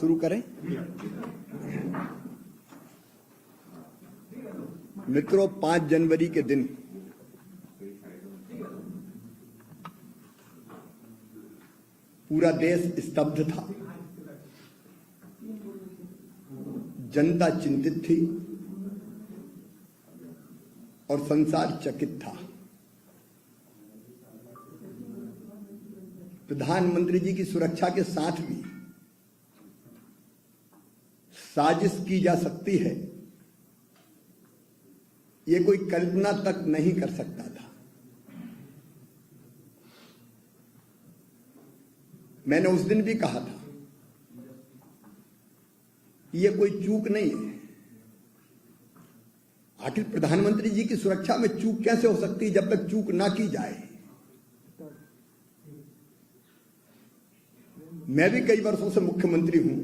शुरू करें। मित्रों, 5 जनवरी के दिन पूरा देश स्तब्ध था, जनता चिंतित थी और संसार चकित था। प्रधानमंत्री जी की सुरक्षा के साथ भी साजिश की जा सकती है, ये कोई कल्पना तक नहीं कर सकता था। मैंने उस दिन भी कहा था, ये कोई चूक नहीं है। आखिर प्रधानमंत्री जी की सुरक्षा में चूक कैसे हो सकती है जब तक चूक ना की जाए। मैं भी कई वर्षों से मुख्यमंत्री हूं।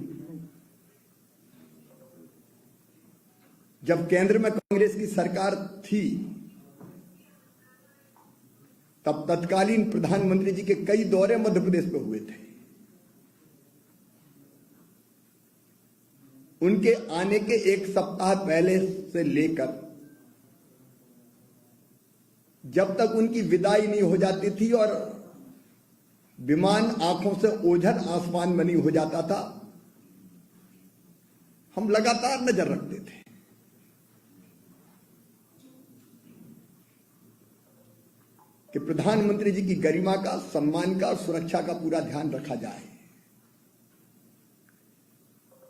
जब केंद्र में कांग्रेस की सरकार थी तब तत्कालीन प्रधानमंत्री जी के कई दौरे मध्य प्रदेश में हुए थे। उनके आने के 1 सप्ताह पहले से लेकर जब तक उनकी विदाई नहीं हो जाती थी और विमान आंखों से ओझल आसमान में नहीं हो जाता था, हम लगातार नजर रखते थे। कि प्रधानमंत्री जी की गरिमा का, सम्मान का, सुरक्षा का पूरा ध्यान रखा जाए।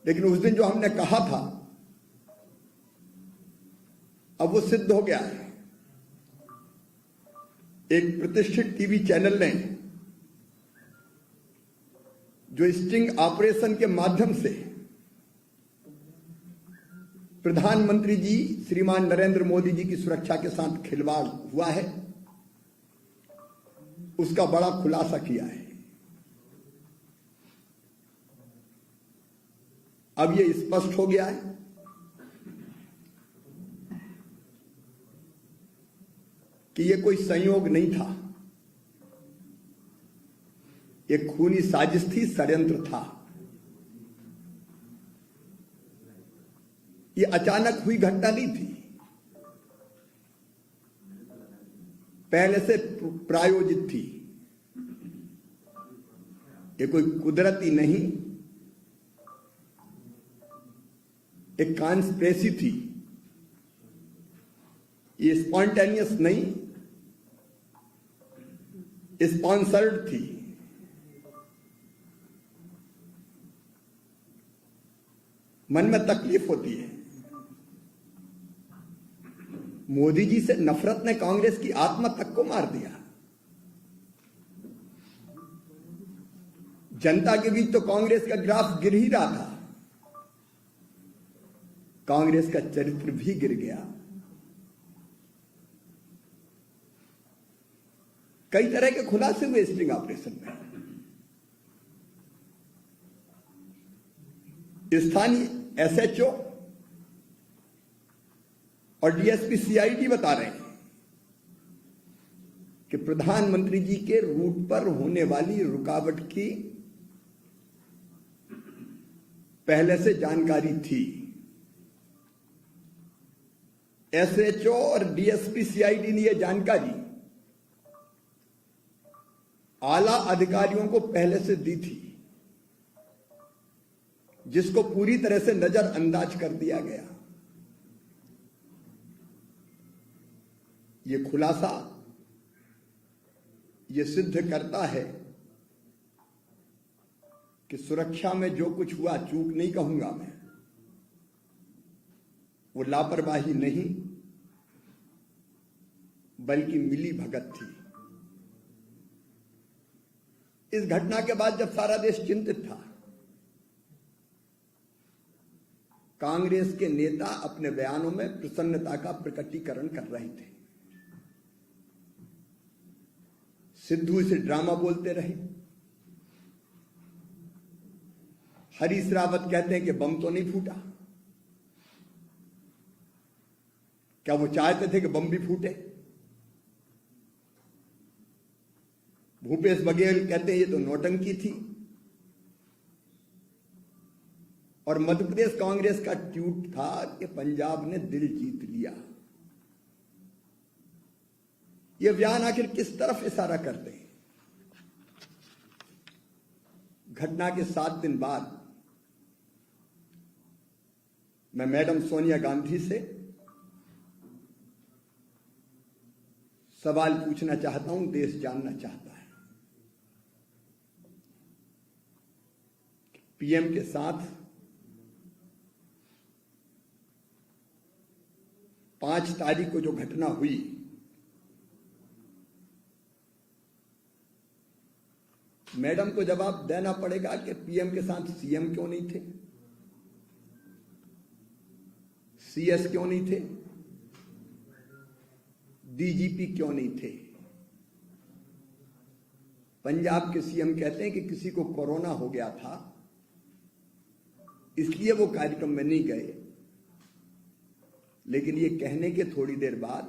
लेकिन उस दिन जो हमने कहा था, अब वो सिद्ध हो गया है। एक प्रतिष्ठित टीवी चैनल ने जो स्टिंग ऑपरेशन के माध्यम से प्रधानमंत्री जी श्रीमान नरेंद्र मोदी जी की सुरक्षा के साथ खिलवाड़ हुआ है, उसका बड़ा खुलासा किया है। अब यह स्पष्ट हो गया है कि यह कोई संयोग नहीं था, एक खूनी साजिश थी, षड्यंत्र था। यह अचानक हुई घटना नहीं थी, पहले से प्रायोजित थी। ये कोई कुदरती नहीं, एक कॉन्स्पिरेसी थी। ये स्पॉन्टेनियस नहीं, स्पॉन्सर्ड थी। मन में तकलीफ होती है। मोदी जी से नफरत ने कांग्रेस की आत्मा तक को मार दिया। जनता के बीच तो कांग्रेस का ग्राफ गिर ही रहा था, कांग्रेस का चरित्र भी गिर गया। कई तरह के खुलासे हुए स्टिंग ऑपरेशन में। स्थानीय एसएचओ और डीएसपी सीआईडी बता रहे हैं कि प्रधानमंत्री जी के रूट पर होने वाली रुकावट की पहले से जानकारी थी। एसएचओ और डीएसपी सीआईडी ने यह जानकारी आला अधिकारियों को पहले से दी थी, जिसको पूरी तरह से नजरअंदाज कर दिया गया। यह खुलासा यह सिद्ध करता है कि सुरक्षा में जो कुछ हुआ, चूक नहीं कहूंगा मैं, वो लापरवाही नहीं बल्कि मिली भगत थी। इस घटना के बाद जब सारा देश चिंतित था, कांग्रेस के नेता अपने बयानों में प्रसन्नता का प्रकटीकरण कर रहे थे। सिद्धू इसे ड्रामा बोलते रहे। हरीश रावत कहते हैं कि बम तो नहीं फूटा। क्या वो चाहते थे कि बम भी फूटे? भूपेश बघेल कहते हैं ये तो नौटंकी थी। और मध्य प्रदेश कांग्रेस का ट्वीट था कि पंजाब ने दिल जीत लिया। ये बयान आखिर किस तरफ इशारा करते हैं? घटना के 7 दिन बाद मैं मैडम सोनिया गांधी से सवाल पूछना चाहता हूं, देश जानना चाहता है। पीएम के साथ 5 तारीख को जो घटना हुई, मैडम को जवाब देना पड़ेगा कि पीएम के साथ सीएम क्यों नहीं थे, सीएस क्यों नहीं थे, डीजीपी क्यों नहीं थे। पंजाब के सीएम कहते हैं कि किसी को कोरोना हो गया था, इसलिए वो कार्यक्रम में नहीं गए। लेकिन ये कहने के थोड़ी देर बाद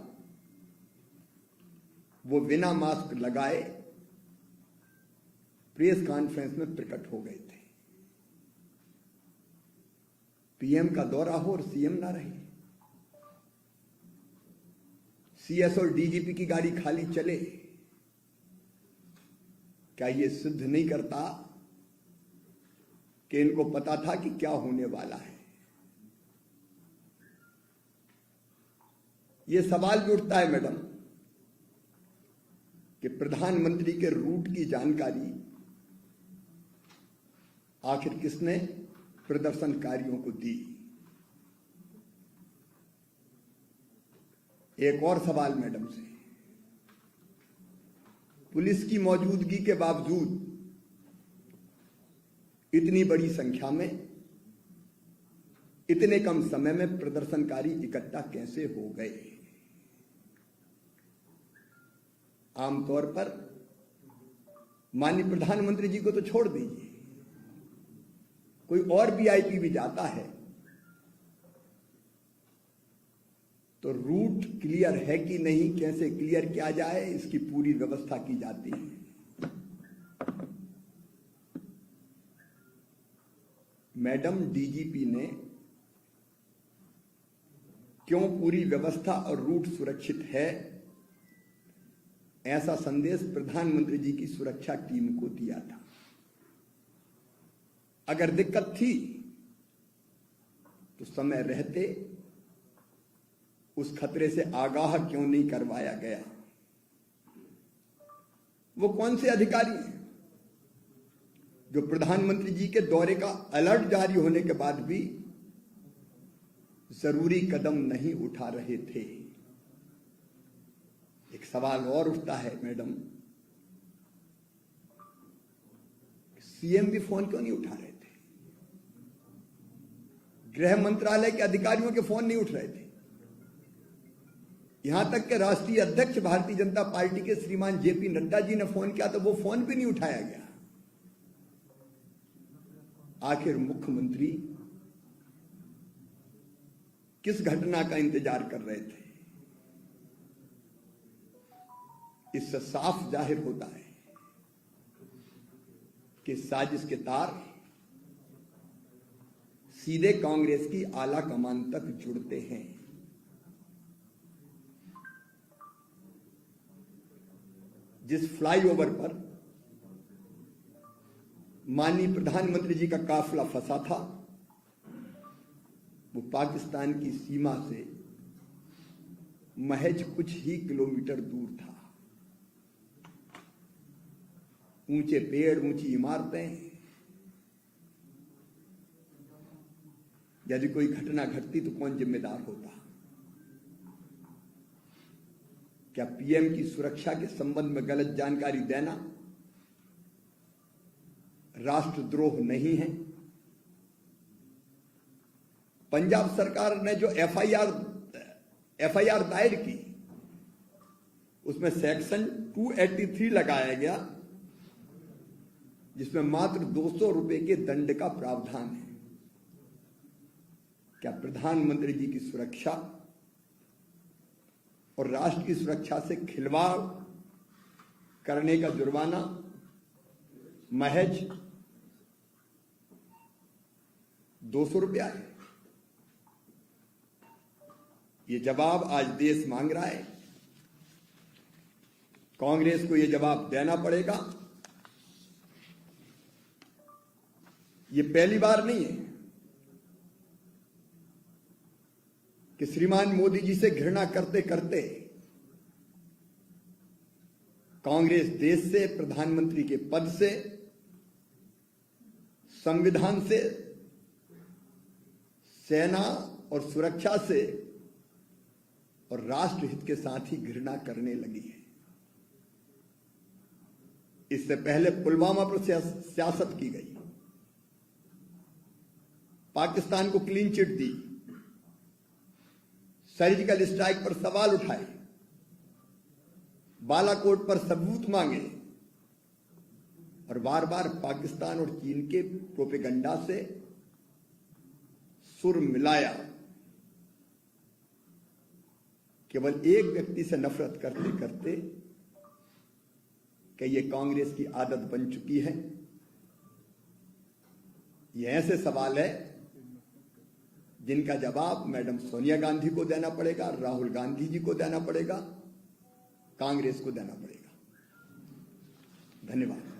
वो बिना मास्क लगाए प्रेस कॉन्फ्रेंस में प्रकट हो गए थे। पीएम का दौरा हो और सीएम ना रहे, सीएस और डीजीपी की गाड़ी खाली चले, क्या ये सिद्ध नहीं करता कि इनको पता था कि क्या होने वाला है? ये सवाल भी उठता है मैडम कि प्रधानमंत्री के रूट की जानकारी आखिर किसने प्रदर्शनकारियों को दी? एक और सवाल मैडम से, पुलिस की मौजूदगी के बावजूद इतनी बड़ी संख्या में इतने कम समय में प्रदर्शनकारी इकट्ठा कैसे हो गए? आमतौर पर माननीय प्रधानमंत्री जी को तो छोड़ दीजिए, कोई और वीआईपी भी जाता है तो रूट क्लियर है कि नहीं, कैसे क्लियर किया जाए, इसकी पूरी व्यवस्था की जाती है। मैडम डीजीपी ने क्यों पूरी व्यवस्था और रूट सुरक्षित है, ऐसा संदेश प्रधानमंत्री जी की सुरक्षा टीम को दिया था? अगर दिक्कत थी तो समय रहते उस खतरे से आगाह क्यों नहीं करवाया गया? वो कौन से अधिकारी हैं जो प्रधानमंत्री जी के दौरे का अलर्ट जारी होने के बाद भी जरूरी कदम नहीं उठा रहे थे? एक सवाल और उठता है मैडम, सीएम भी फोन क्यों नहीं उठा रहे थे? गृह मंत्रालय के अधिकारियों के फोन नहीं उठ रहे थे। यहां तक कि राष्ट्रीय अध्यक्ष भारतीय जनता पार्टी के श्रीमान जेपी नड्डा जी ने फोन किया तो वो फोन भी नहीं उठाया गया। आखिर मुख्यमंत्री किस घटना का इंतजार कर रहे थे? इससे साफ जाहिर होता है कि साजिश के तार सीधे कांग्रेस की आला कमान तक जुड़ते हैं। जिस फ्लाईओवर पर माननीय प्रधानमंत्री जी का काफिला फंसा था वो पाकिस्तान की सीमा से महज कुछ ही किलोमीटर दूर था। ऊंचे पेड़, ऊंची इमारतें, यदि कोई घटना घटती तो कौन जिम्मेदार होता? क्या पीएम की सुरक्षा के संबंध में गलत जानकारी देना राष्ट्रद्रोह नहीं है? पंजाब सरकार ने जो एफआईआर दायर की उसमें सेक्शन 283 लगाया गया जिसमें मात्र 200 रुपए के दंड का प्रावधान है। क्या प्रधानमंत्री जी की सुरक्षा और राष्ट्र की सुरक्षा से खिलवाड़ करने का जुर्माना महज 200 रुपया है। ये जवाब आज देश मांग रहा है। कांग्रेस को ये जवाब देना पड़ेगा। ये पहली बार नहीं है कि श्रीमान मोदी जी से घृणा करते करते कांग्रेस देश से, प्रधानमंत्री के पद से, संविधान से, सेना और सुरक्षा से और राष्ट्रहित के साथ ही घृणा करने लगी है। इससे पहले पुलवामा पर सियासत की गई, पाकिस्तान को क्लीन चिट दी, सर्जिकल स्ट्राइक पर सवाल उठाए, बालाकोट पर सबूत मांगे और बार बार पाकिस्तान और चीन के प्रोपेगंडा से सुर मिलाया। केवल एक व्यक्ति से नफरत करते करते कि ये कांग्रेस की आदत बन चुकी है। ये ऐसे सवाल है जिनका जवाब मैडम सोनिया गांधी को देना पड़ेगा, राहुल गांधी जी को देना पड़ेगा, कांग्रेस को देना पड़ेगा। धन्यवाद।